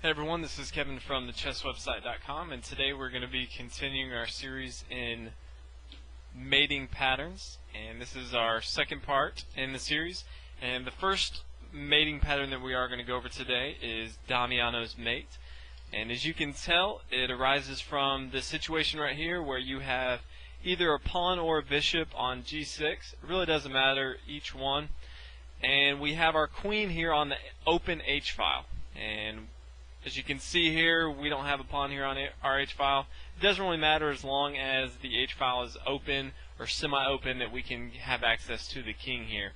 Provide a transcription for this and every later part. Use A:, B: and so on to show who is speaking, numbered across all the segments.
A: Hey everyone, this is Kevin from thechesswebsite.com, and today we're going to be continuing our series in mating patterns, and this is our second part in the series. And the first mating pattern that we are going to go over today is Damiano's mate, and as you can tell, it arises from the situation right here where you have either a pawn or a bishop on g6. It really doesn't matter, each one, and we have our queen here on the open h file. And as you can see here, we don't have a pawn here on our h file. It doesn't really matter as long as the h file is open or semi-open, that we can have access to the king here.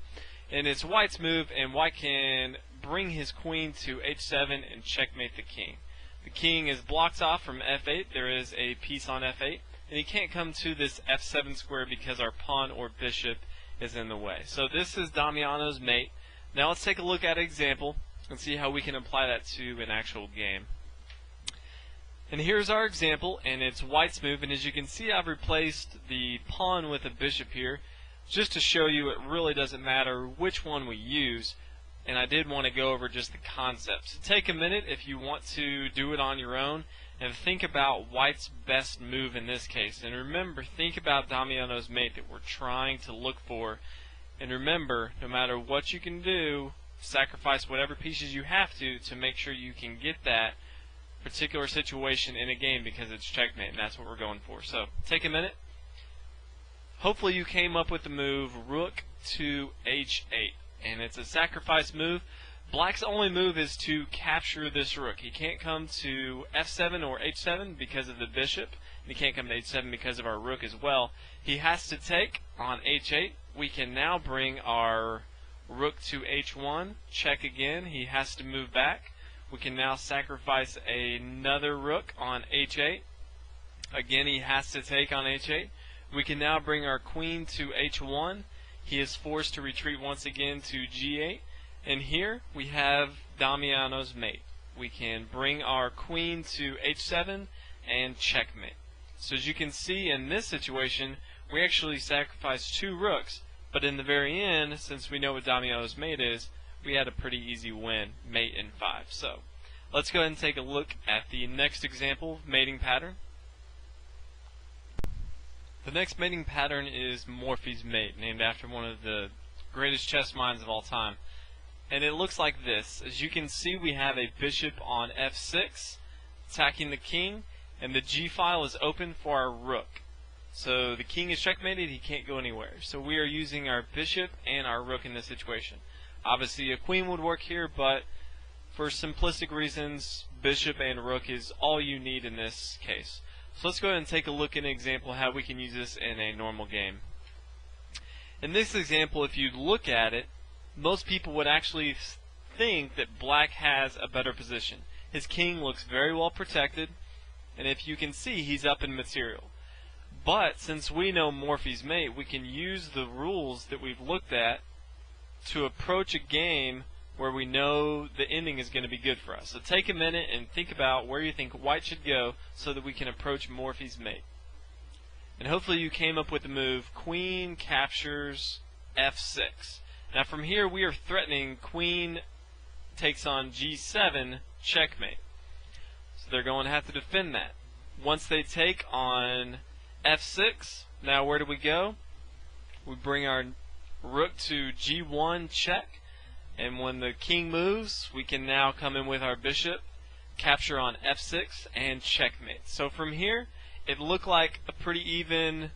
A: And it's white's move, and white can bring his queen to h7 and checkmate the king. The king is blocked off from f8. There is a piece on f8, and he can't come to this f7 square because our pawn or bishop is in the way. So this is Damiano's mate. Now let's take a look at an example and see how we can apply that to an actual game. And here's our example, and it's white's move, and as you can see, I've replaced the pawn with a bishop here just to show you it really doesn't matter which one we use, and I did want to go over just the concept. So take a minute if you want to do it on your own and think about white's best move in this case. And remember, think about Damiano's mate that we're trying to look for, and remember, no matter what you can do, sacrifice whatever pieces you have to make sure you can get that particular situation in a game, because it's checkmate, and that's what we're going for. So take a minute. Hopefully you came up with the move rook to h8, and it's a sacrifice move. Black's only move is to capture this rook. He can't come to f7 or h7 because of the bishop, and he can't come to h7 because of our rook as well. He has to take on h8. We can now bring our rook to h1, check again. He has to move back. We can now sacrifice another rook on h8. Again, he has to take on h8. We can now bring our queen to h1. He is forced to retreat once again to g8. And here we have Damiano's mate. We can bring our queen to h7 and checkmate. So as you can see, in this situation, we actually sacrificed two rooks. But in the very end, since we know what Damiano's mate is, we had a pretty easy win, mate in 5. So let's go ahead and take a look at the next example of mating pattern. The next mating pattern is Morphy's mate, named after one of the greatest chess minds of all time. And it looks like this. As you can see, we have a bishop on f6 attacking the king, and the g file is open for our rook. So the king is checkmated, he can't go anywhere. So we are using our bishop and our rook in this situation. Obviously a queen would work here, but for simplistic reasons, bishop and rook is all you need in this case. So let's go ahead and take a look at an example how we can use this in a normal game. In this example, if you look at it, most people would actually think that black has a better position. His king looks very well protected, and if you can see, he's up in material. But since we know Morphy's mate, we can use the rules that we've looked at to approach a game where we know the ending is going to be good for us. So take a minute and think about where you think white should go so that we can approach Morphy's mate. And hopefully you came up with the move queen captures f6. Now from here we are threatening queen takes on g7 checkmate. So they're going to have to defend that. Once they take on f6, now where do we go? We bring our rook to g1 check, and when the king moves, we can now come in with our bishop, capture on f6, and checkmate. So from here, it looked like a pretty even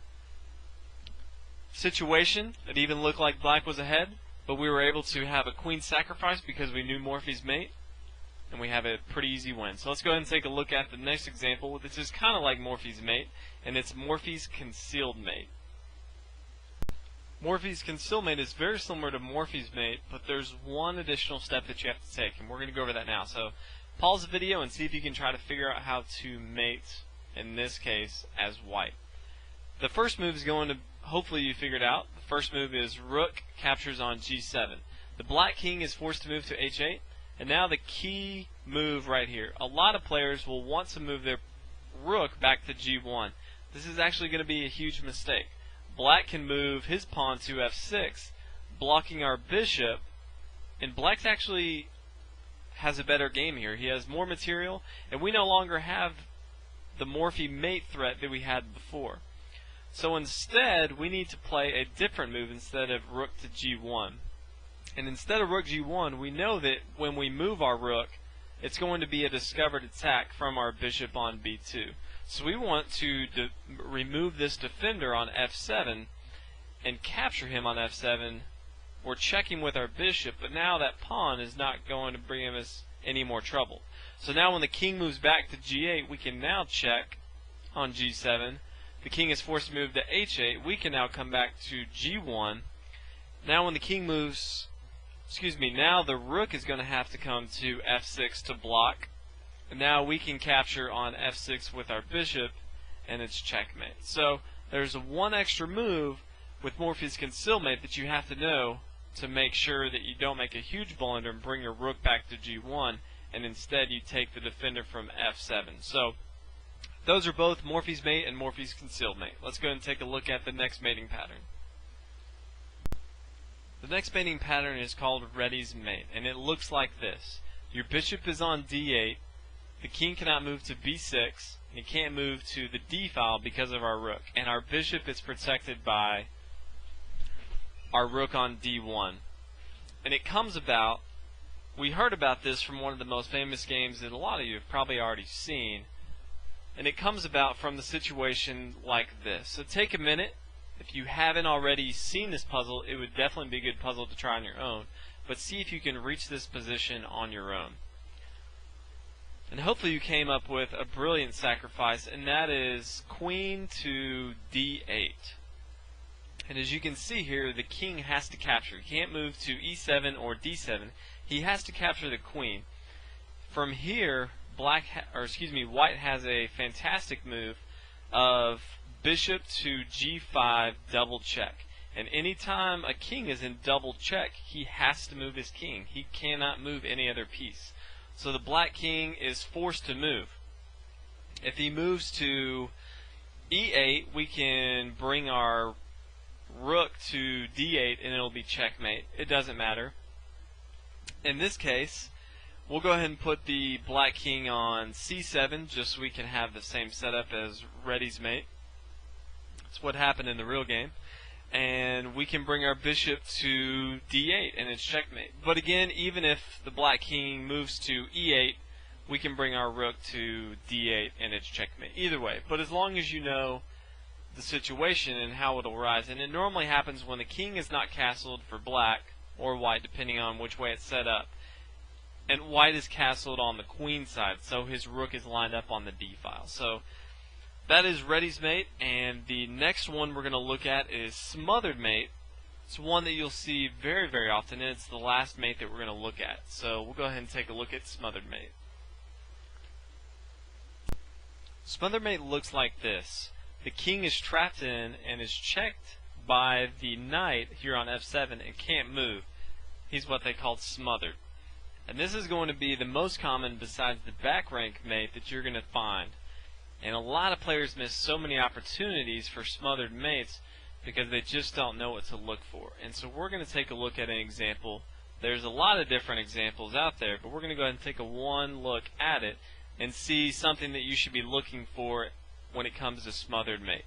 A: situation. It even looked like black was ahead, but we were able to have a queen sacrifice because we knew Morphy's mate, and we have a pretty easy win. So let's go ahead and take a look at the next example. This is kind of like Morphy's mate, and it's Morphy's concealed mate. Morphy's concealed mate is very similar to Morphy's mate, but there's one additional step that you have to take, and we're going to go over that now. So pause the video and see if you can try to figure out how to mate, in this case, as white. The first move is going to, hopefully you figured out, the first move is rook captures on g7. The black king is forced to move to h8. And now the key move right here. A lot of players will want to move their rook back to g1. This is actually going to be a huge mistake. Black can move his pawn to f6, blocking our bishop, and black's actually has a better game here. He has more material, and we no longer have the Morphy mate threat that we had before. So instead, we need to play a different move instead of rook to g1. And instead of rook g1, we know that when we move our rook, it's going to be a discovered attack from our bishop on b2. So we want to remove this defender on f7 and capture him on f7. We're checking with our bishop, but now that pawn is not going to bring us any more trouble. So now when the king moves back to g8, we can now check on g7. The king is forced to move to h8. We can now come back to g1. Now when the king moves, now the rook is going to have to come to f6 to block. And now we can capture on f6 with our bishop, and it's checkmate. So there's one extra move with Morphy's concealmate that you have to know to make sure that you don't make a huge blunder and bring your rook back to g1, and instead you take the defender from f7. So those are both Morphy's mate and Morphy's concealed mate. Let's go ahead and take a look at the next mating pattern. The next mating pattern is called Reddy's mate, and it looks like this. Your bishop is on d8, the king cannot move to b6, and he can't move to the d file because of our rook, and our bishop is protected by our rook on d1. And it comes about, we heard about this from one of the most famous games that a lot of you have probably already seen, and it comes about from the situation like this. So take a minute. If you haven't already seen this puzzle, it would definitely be a good puzzle to try on your own, but see if you can reach this position on your own. And hopefully you came up with a brilliant sacrifice, and that is queen to d8. And as you can see here, the king has to capture. He can't move to e7 or d7. He has to capture the queen. From here, white has a fantastic move of bishop to g5 double check. And anytime a king is in double check, he has to move his king. He cannot move any other piece. So the black king is forced to move. If he moves to e8, we can bring our rook to d8 and it'll be checkmate. It doesn't matter. In this case, we'll go ahead and put the black king on c7 just so we can have the same setup as Reddy's mate. That's what happened in the real game. And we can bring our bishop to d8 and it's checkmate. But again, even if the black king moves to e8, we can bring our rook to d8 and it's checkmate. Either way, but as long as you know the situation and how it'll rise. And it normally happens when the king is not castled for black or white, depending on which way it's set up. And white is castled on the queen side, so his rook is lined up on the d file. So that is Reddy's mate, and the next one we're going to look at is Smothered mate. It's one that you'll see very, very often, and it's the last mate that we're going to look at. So we'll go ahead and take a look at Smothered mate. Smothered mate looks like this. The king is trapped in and is checked by the knight here on f7 and can't move. He's what they call smothered. And this is going to be the most common besides the back rank mate that you're going to find. And a lot of players miss so many opportunities for smothered mates because they just don't know what to look for. And so we're going to take a look at an example. There's a lot of different examples out there, but we're going to go ahead and take one look at it and see something that you should be looking for when it comes to smothered mate.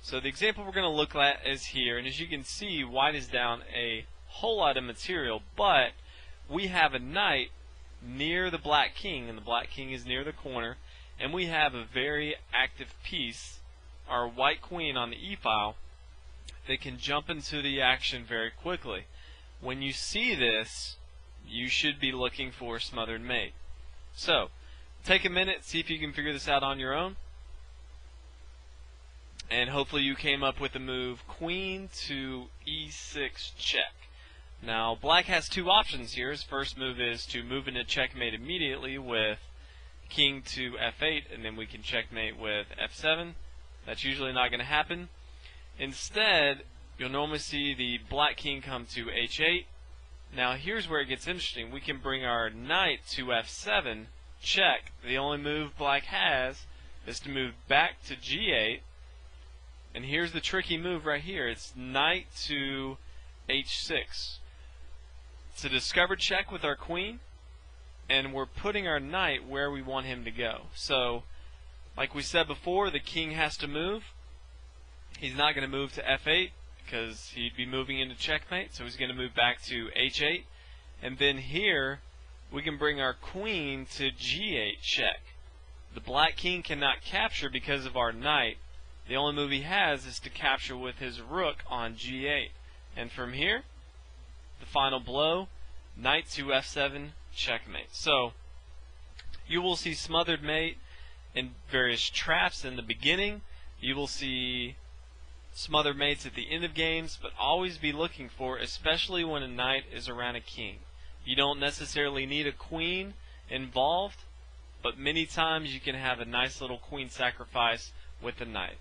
A: So the example we're going to look at is here, and as you can see, white is down a whole lot of material, but we have a knight near the black king, and the black king is near the corner, and we have a very active piece, our white queen on the e-file, that can jump into the action very quickly. When you see this, you should be looking for smothered mate. So, take a minute, see if you can figure this out on your own. And hopefully you came up with the move queen to e6 check. Now, black has two options here. His first move is to move into checkmate immediately with king to f8, and then we can checkmate with f7. That's usually not going to happen. Instead, you'll normally see the black king come to h8. Now, here's where it gets interesting. We can bring our knight to f7, check. The only move black has is to move back to g8. And here's the tricky move right here. It's knight to h6. It's a discovered check with our queen. and we're putting our knight where we want him to go. So, like we said before, the king has to move. He's not going to move to f8 because he'd be moving into checkmate, so he's going to move back to h8. And then here, we can bring our queen to g8 check. The black king cannot capture because of our knight. The only move he has is to capture with his rook on g8. And from here, the final blow, knight to f7, checkmate. So, you will see smothered mate in various traps in the beginning. You will see smothered mates at the end of games, but always be looking for, especially when a knight is around a king. You don't necessarily need a queen involved, but many times you can have a nice little queen sacrifice with a knight.